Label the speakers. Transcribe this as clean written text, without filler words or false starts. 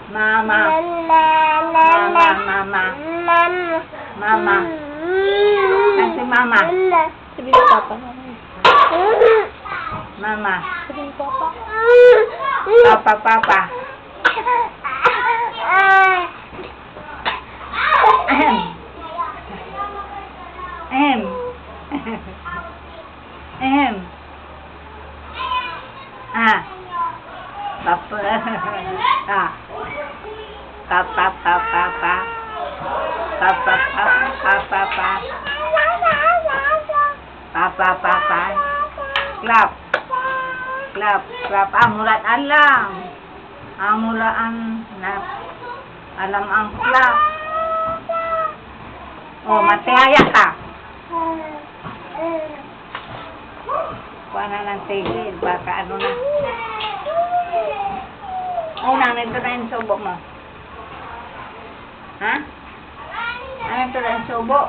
Speaker 1: Mama. Mama, mama. Mama. Kasi mama.
Speaker 2: Sabi ko papa.
Speaker 1: Mama.
Speaker 2: Sabi ko papa.
Speaker 1: Papa, papa. Ahem. Ahem. Ahem. Ah. Papa. Ah. Papa, papa, papa. Papa, papa, papa. Papa, papa. Clap. Clap, clap. Amulat alam. Amulaan na. Alam ang clap. Oh, matihaya ka. Kuha na ng tigil. Baka ano na. Oh, nito na yung subo mo. Ha? Ano ito na yung subo?